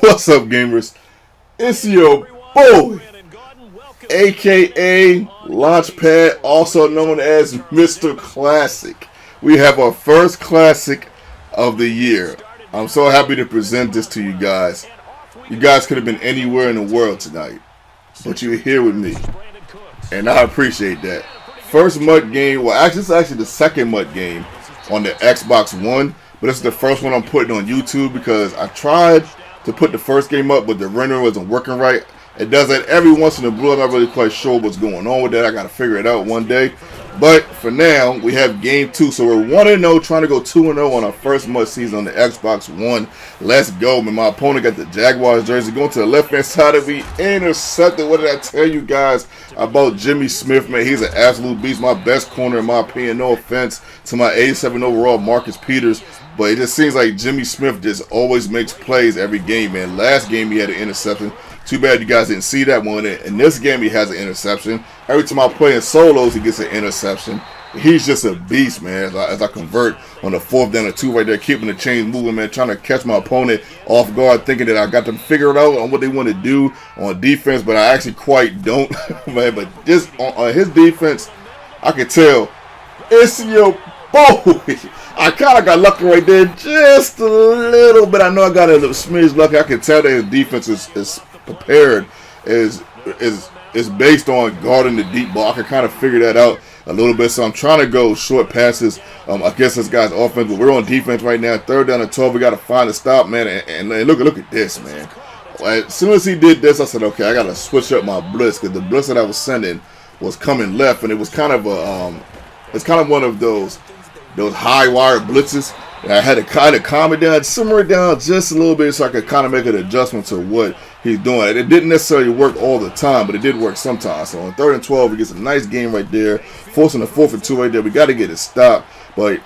What's up, gamers? It's your boy, aka Launchpad, also known as Mr. Classic. We have our first classic of the year. I'm so happy to present this to you guys. You guys could have been anywhere in the world tonight, but you're here with me, and I appreciate that. First MUT game, well, actually, it's actually the second MUT game on the Xbox One, but it's the first one I'm putting on YouTube because I tried to put the first game up, but the rendering wasn't working right. It does that every once in a blue. I'm not really quite sure what's going on with that. I got to figure it out one day. But for now, we have game 2. So we're 1-0, trying to go 2-0 on our first MUT season on the Xbox One. Let's go, man. My opponent got the Jaguars jersey. Going to the left-hand side of me. Intercepted. What did I tell you guys about Jimmy Smith, man? He's an absolute beast. My best corner, in my opinion. No offense to my 87 overall Marcus Peters. But it just seems like Jimmy Smith just always makes plays every game, man. Last game he had an interception. Too bad you guys didn't see that one. In this game he has an interception. Every time I play in solos he gets an interception. He's just a beast, man. As I convert on the 4th down and 2 right there, keeping the chains moving, man. Trying to catch my opponent off guard, thinking that I got them figured out on what they want to do on defense, but I actually quite don't, man. But just on his defense, I can tell it's your boy. I kind of got lucky right there, just a little bit. I know I got a little smidge lucky. I can tell that his defense is prepared, is based on guarding the deep ball. I can kind of figure that out a little bit. So I'm trying to go short passes. I guess this guy's offense, but we're on defense right now. 3rd down and 12. We got to find a stop, man. And look at this, man. As soon as he did this, I said, okay, I got to switch up my blitz because the blitz that I was sending was coming left, and it was kind of one of those high wire blitzes. And I had to kind of calm it down, simmer it down just a little bit so I could kind of make an adjustment to what he's doing. It didn't necessarily work all the time, but it did work sometimes. So on 3rd and 12, he gets a nice game right there. Forcing the 4th and 2 right there. We got to get it stopped. But,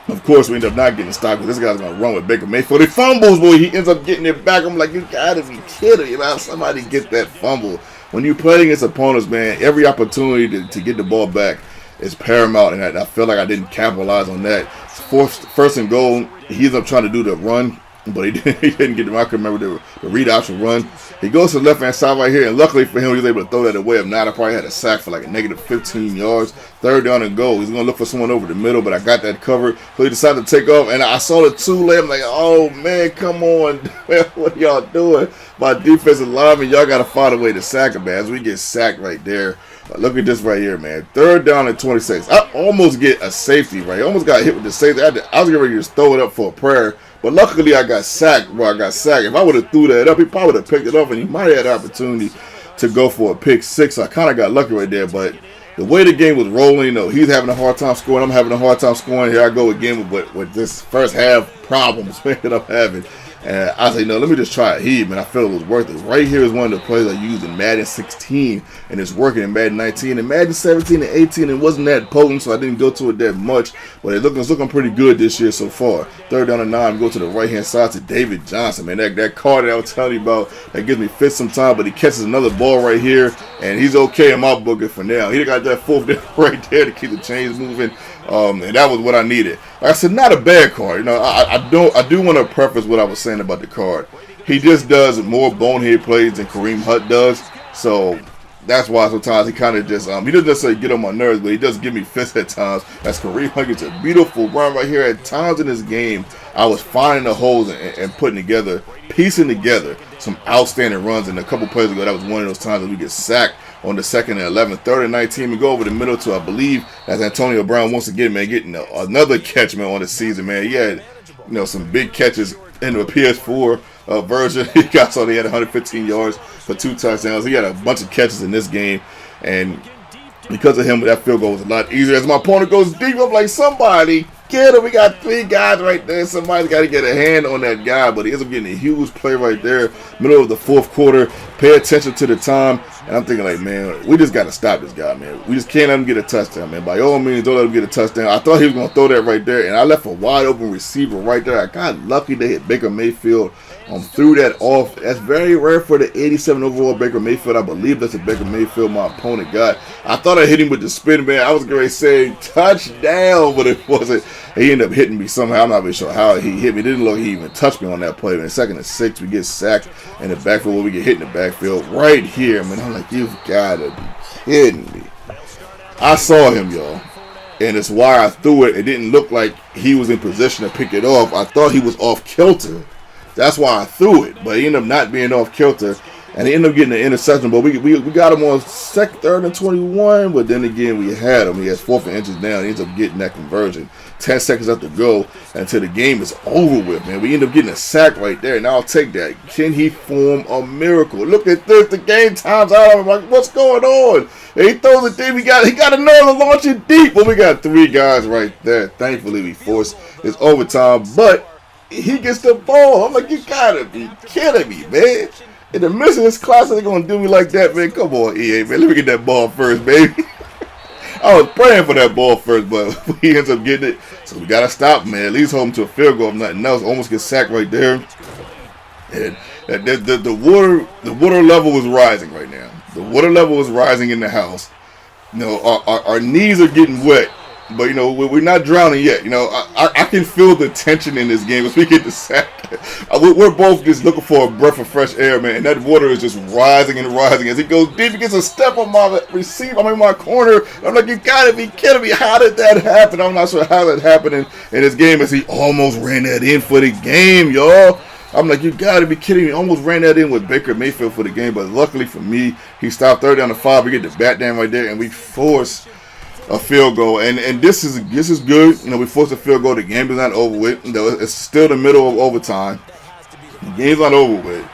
of course, we end up not getting stopped because this guy's going to run with Baker Mayfield. He fumbles, boy. He ends up getting it back. I'm like, you got to be kidding me, man. Somebody get that fumble. When you play against opponents, man, every opportunity to get the ball back is paramount, and I feel like I didn't capitalize on that. First and goal, he ends up trying to do the run, but he didn't get the I can remember the read option run. He goes to the left-hand side right here, and luckily for him, he was able to throw that away. If not, I probably had a sack for like a negative 15 yards. 3rd down and goal. He's going to look for someone over the middle, but I got that covered. So he decided to take off, and I saw the 2 lay. I'm like, oh, man, come on. What are y'all doing? My defensive lineman, y'all got to find a way to sack him, man. As we get sacked right there. Look at this right here, man. 3rd down and 26. I almost get a safety, right? I almost got hit with the safety. I was getting ready to just throw it up for a prayer. But luckily, I got sacked where I got sacked. If I would have threw that up, he probably would have picked it up, and he might have had the opportunity to go for a pick 6. So I kind of got lucky right there. But the way the game was rolling, he's having a hard time scoring. I'm having a hard time scoring. Here I go again with this first half problems that I'm having. And I say, no, let me just try a heave, man. I feel it was worth it. Right here is one of the plays I used in Madden 16, and it's working in Madden 19. And Madden 17 and 18, it wasn't that potent, so I didn't go to it that much. But it's looking pretty good this year so far. 3rd down and 9, we go to the right-hand side to David Johnson, man. That card that I was telling you about, that gives me fits sometimes, but he catches another ball right here, and he's okay in my book for now. He got that 4th down right there to keep the chains moving. And that was what I needed. Like I said, not a bad card. I do want to preface what I was saying about the card. He just does more bonehead plays than Kareem Hunt does. So that's why sometimes he kind of just he doesn't necessarily get on my nerves, but he does give me fits at times. That's Kareem Hunt gets a beautiful run right here. At times in this game, I was finding the holes and piecing together some outstanding runs. And a couple plays ago, that was one of those times that we get sacked on the 2nd and 11. 3rd and 19, we go over the middle to, I believe, that's Antonio Brown once again, man, getting another catch, man, on the season, man. He had, some big catches in the PS4 version. He he had 115 yards for 2 touchdowns. He had a bunch of catches in this game, and because of him, that field goal was a lot easier. As my opponent goes deep, I'm like, somebody get him. We got 3 guys right there. Somebody's got to get a hand on that guy, but he ends up getting a huge play right there, middle of the 4th quarter. Pay attention to the time. And I'm thinking, like, man, we just got to stop this guy, man. We just can't let him get a touchdown, man. By all means, don't let him get a touchdown. I thought he was going to throw that right there, and I left a wide open receiver right there. I got lucky to hit Baker Mayfield. Threw that off. That's very rare for the 87 overall Baker Mayfield. I believe that's a Baker Mayfield my opponent got. I thought I hit him with the spin, man. I was going to say touchdown, but it wasn't. He ended up hitting me somehow. I'm not really sure how he hit me. It didn't look like he even touched me on that play, man. 2nd and 6, we get sacked in the backfield where we get hit in the backfield right here, man. I'm like, you've got to be kidding me. I saw him, y'all. And it's why I threw it. It didn't look like he was in position to pick it off. I thought he was off kilter. That's why I threw it. But he ended up not being off kilter. And he ended up getting an interception. But we got him on 3rd and 21. But then again, we had him. He has 4th and inches down. He ends up getting that conversion. 10 seconds left to go until the game is over with, man. We end up getting a sack right there. And I'll take that. Can he form a miracle? Look at this. The game times out. I'm like, what's going on? And he throws it deep. He got another launch it deep. Well, we got 3 guys right there. Thankfully, we forced his overtime. But he gets the ball. I'm like, you gotta be kidding me, man. In the midst of this class, they're gonna do me like that, man. Come on, EA, man. Let me get that ball first, baby. I was praying for that ball first, but he ends up getting it. So we gotta stop, man. At least hold him to a field goal, if nothing else. Almost get sacked right there. And the water level is rising right now. The water level is rising in the house. You know, our knees are getting wet. But, you know, we're not drowning yet. You know, I can feel the tension in this game as we get the sack. We're both just looking for a breath of fresh air, man. And that water is just rising and rising. As he goes deep, he gets a step on my receiver. I'm in my corner. I'm like, you got to be kidding me. How did that happen? I'm not sure how that happened in this game as he almost ran that in for the game, y'all. I'm like, you got to be kidding me. Almost ran that in with Baker Mayfield for the game. But luckily for me, he stopped 3rd down to 5. We get the bat down right there, and we force a field goal, and this is good. You know, we forced a field goal. The game is not over with. You know, it's still the middle of overtime. The game's not over with,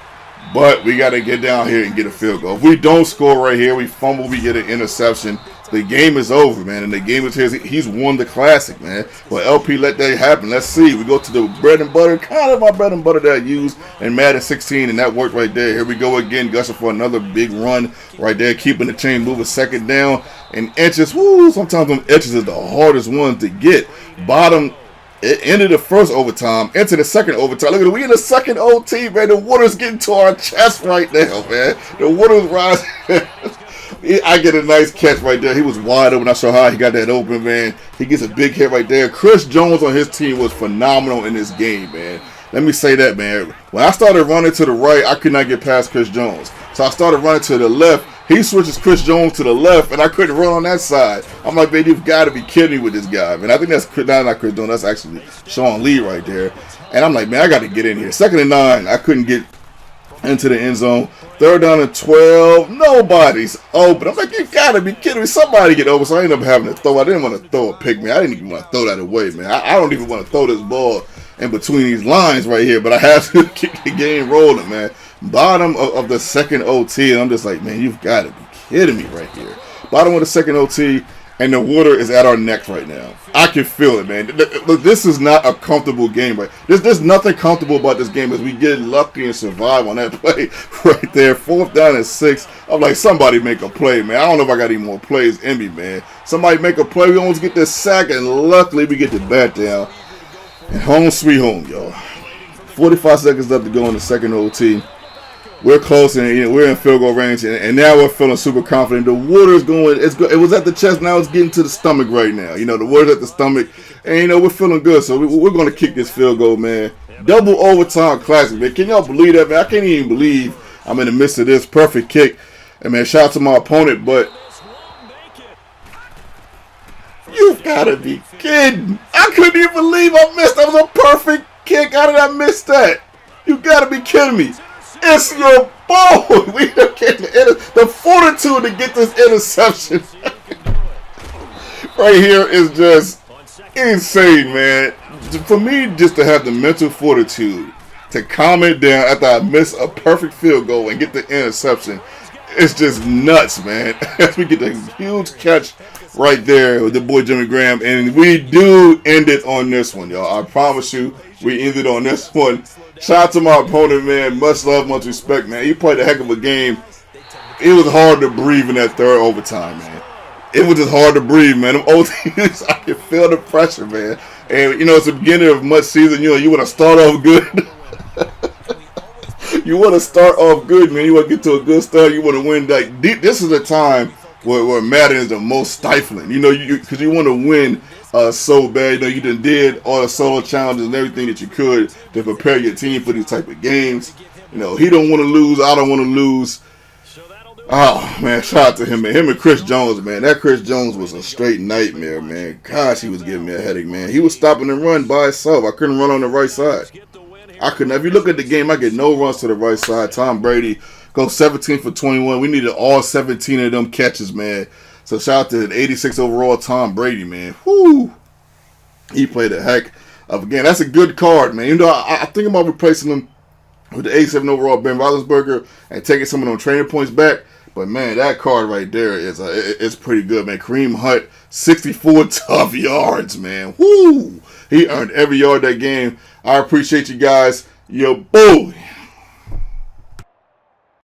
but we got to get down here and get a field goal. If we don't score right here, we fumble, we get an interception. The game is over, man, and the game is his. He's won the classic, man. Well, LP let that happen. Let's see. We go to the bread and butter, kind of my bread and butter that I used in Madden 16, and that worked right there. Here we go again, gushing for another big run right there, keeping the chain moving. 2nd down and inches. Woo! Sometimes them inches are the hardest ones to get. Bottom. It ended the first overtime, into the 2nd overtime. Look at it, we in the 2nd OT, man. The water's getting to our chest right now, man. The water's rising. I get a nice catch right there. He was wide open. I saw how he got that open, man. He gets a big hit right there. Chris Jones on his team was phenomenal in this game, man. Let me say that, man. When I started running to the right, I could not get past Chris Jones. So I started running to the left. He switches Chris Jones to the left, and I couldn't run on that side. I'm like, man, you've got to be kidding me with this guy, man. I think that's not Chris Jones. That's actually Sean Lee right there. And I'm like, man, I got to get in here. 2nd and 9. I couldn't get into the end zone. 3rd down and 12. Nobody's open. I'm like, you got to be kidding me. Somebody get open. So I ended up having to throw. I didn't want to throw a pick, man. I didn't even want to throw that away, man. I don't even want to throw this ball in between these lines right here, but I have to keep the game rolling, man. Bottom of the 2nd OT, and I'm just like, man, you've got to be kidding me right here. Bottom of the 2nd OT, and the water is at our necks right now. I can feel it, man. This is not a comfortable game, right? There's nothing comfortable about this game as we get lucky and survive on that play right there. 4th down and 6. I'm like, somebody make a play, man. I don't know if I got any more plays in me, man. Somebody make a play. We almost get this sack, and luckily we get the bat down. And home sweet home, y'all. 45 seconds left to go in the 2nd OT. We're close, and we're in field goal range, and now we're feeling super confident. The water's going. It was at the chest. Now it's getting to the stomach right now. You know, the water's at the stomach, and you know we're feeling good. So we're going to kick this field goal, man. Double overtime classic, man. Can y'all believe that, man? I can't even believe I'm in the midst of this perfect kick. And man, shout out to my opponent, but you've got to be kidding! I couldn't even believe I missed. That was a perfect kick. How did I miss that? You got to be kidding me! It's your ball. We are getting the fortitude to get this interception right here is just insane, man. For me, just to have the mental fortitude to calm it down after I miss a perfect field goal and get the interception, it's just nuts, man. As we get the huge catch right there with the boy Jimmy Graham, and we do end it on this one, y'all. I promise you, we ended on this one. Shout out to my opponent, man. Much love, much respect, man. He played a heck of a game. It was hard to breathe in that 3rd overtime, man. It was just hard to breathe, man. Them OTs, I can feel the pressure, man. And, you know, it's the beginning of much season. You know, you want to start off good. You want to start off good, man. You want to get to a good start. You want to win. Like, this is the time where Madden is the most stifling. You know, because you want to win so bad. You know, you done did all the solo challenges and everything that you could to prepare your team for these type of games. You know, he don't want to lose. I don't want to lose. Oh, man, shout out to him, man. Him and Chris Jones, man. That Chris Jones was a straight nightmare, man. Gosh, he was giving me a headache, man. He was stopping the run by himself. I couldn't run on the right side. I couldn't. If you look at the game, I get no runs to the right side. Tom Brady goes 17 for 21. We needed all 17 of them catches, man. So shout out to the 86 overall Tom Brady, man. Whoo! He played a heck of a game. That's a good card, man. You know, I think about replacing him with the 87 overall Ben Roethlisberger and taking some of them training points back. But, man, that card right there is it's pretty good, man. Kareem Hunt, 64 tough yards, man. Woo! He earned every yard that game. I appreciate you guys. Yo, boy.